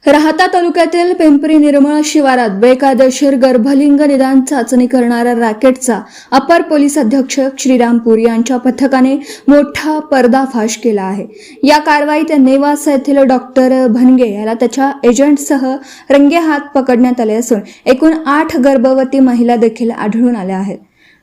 राहाता तालुक्यातील पिंपरी निर्मळ शिवारात बेकायदेशीर गर्भलिंग निदान चाचणी करणाऱ्या रॅकेटचा अपर पोलीस अधीक्षक श्रीरामपूर यांच्या पथकाने मोठा पर्दाफाश केला आहे। या कारवाईत नेवासा येथील डॉक्टर भनगे याला त्याच्या एजंटसह रंगेहात पकडण्यात आले असून एकूण 8 गर्भवती महिला देखील आढळून आल्या आहेत।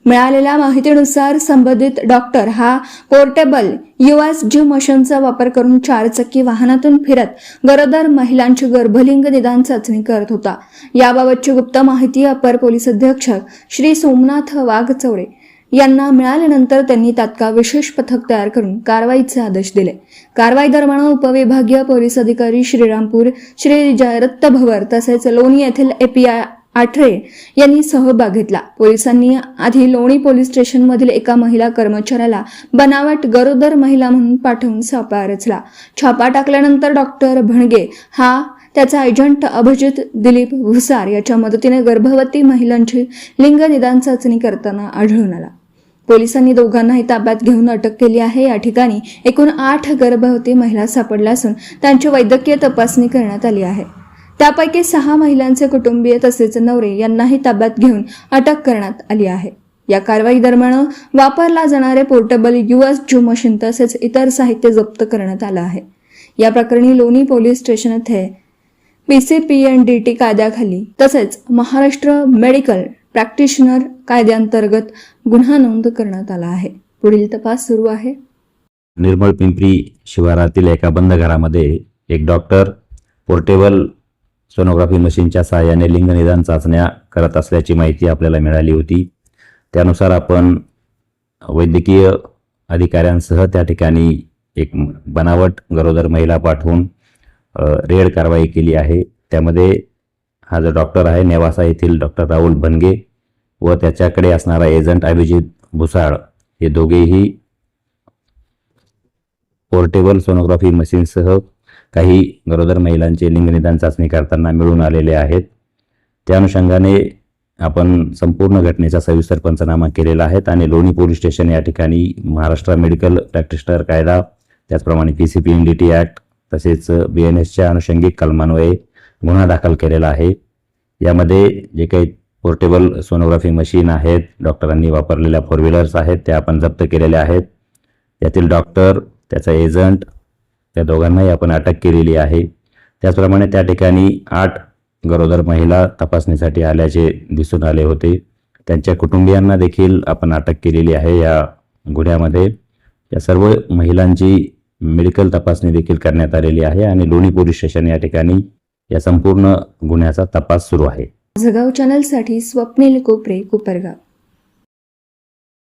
मिळालेल्या माहितीनुसार संबंधित डॉक्टर हा पोर्टेबल USG मशीनचा वापर करून 4 चाकी वाहनातून फिरत गरोदर महिलांची गर्भलिंग निदान चाचणी करत होता। याबाबतची गुप्त माहिती अपर पोलीस अधीक्षक श्री सोमनाथ वाघचौरे यांना मिळाल्यानंतर त्यांनी तात्काळ विशेष पथक तयार करून कारवाईचे आदेश दिले। कारवाई दरम्यान उपविभागीय पोलीस अधिकारी श्रीरामपूर श्री जयरत्त भवर तसेच लोणी येथील API आठरे यांनी सहभाग घेतला। पोलिसांनी आधी लोणी पोलीस स्टेशनमधील एका महिला कर्मचाऱ्याला बनावट गरोदर महिला म्हणून पाठवून सापळा रचला। छापा टाकल्यानंतर डॉक्टर भणगे हा त्याचा एजंट अभिजित दिलीप भुसार याच्या मदतीने गर्भवती महिलांची लिंग निदान चाचणी करताना आढळून आला। पोलिसांनी दोघांनाही ताब्यात घेऊन अटक केली आहे। या ठिकाणी एकूण 8 गर्भवती महिला सापडल्या असून त्यांची वैद्यकीय तपासणी करण्यात आली आहे। त्यापैकी 6 महिलांचे कुटुंबीय तसेच नवरे यांनाही ताब्यात घेऊन अटक करण्यात आली आहे। या कारवाई दरम्यान वापरला जाणारे पोर्टेबल USG मशीन तसेच इतर साहित्य जप्त करण्यात आलं आहे। या प्रकरणी लोणी पोलीस स्टेशन येथे PCPNDT कायद्याखाली तसेच महाराष्ट्र मेडिकल प्रॅक्टिशनर कायद्याअंतर्गत गुन्हा नोंद करण्यात आला आहे। पुढील तपास सुरू आहे। निर्मळ पिंपरी शिवारातील एका बंद घरामध्ये एक डॉक्टर पोर्टेबल सोनोग्राफी मशीनच्या सहाय्याने लिंग निदान चाचण्या करत असल्याची माहिती आपल्याला मिळाली होती। त्यानुसार आपण वैद्यकीय अधिकाऱ्यांसह त्या ठिकाणी एक बनावट गरोदर महिला पाठवून रेड कारवाई केली आहे। त्यामध्ये हा जो डॉक्टर आहे नेवासा येथील डॉक्टर राहुल भनगे व त्याच्याकडे असणारा एजंट अभिजित भुसाळ हे दोघेही पोर्टेबल सोनोग्राफी मशीनसह काही गरोदर महिलांचे लिंग निदान चाचणी करताना मिळून आलेले आहेत। त्या अनुषंगाने आपण संपूर्ण घटनेचा सविस्तर पंचनामा केलेला आहे आणि लोणी पोलीस स्टेशन या ठिकाणी महाराष्ट्र मेडिकल प्रॅक्टिशनर कायदा त्याचप्रमाणे PCPNDT ॲक्ट तसेच BNSच्या अनुषंगिक कलमान्वये गुन्हा दाखल केलेला आहे। यामध्ये जे काही पोर्टेबल सोनोग्राफी मशीन आहेत, डॉक्टरांनी वापरलेल्या 4 व्हीलर्स आहेत त्या आपण जप्त केलेल्या आहेत। यातील डॉक्टर त्याचा एजंट त्या दोघांनाही आपण अटक केलेली आहे। त्याचप्रमाणे त्या ठिकाणी 8 गरोदर महिला तपासणीसाठी आल्याचे दिसून आले होते। त्यांच्या कुटुंबियांना देखील आपण अटक केलेली आहे। या गुन्ह्यामध्ये या सर्व महिलांची मेडिकल तपासणी देखील करण्यात आलेली आहे आणि लोणी पोलीस स्टेशन या ठिकाणी या संपूर्ण गुन्ह्याचा तपास सुरू आहे। जगाव चॅनलसाठी स्वप्नील कोपरे, कोपरगाव।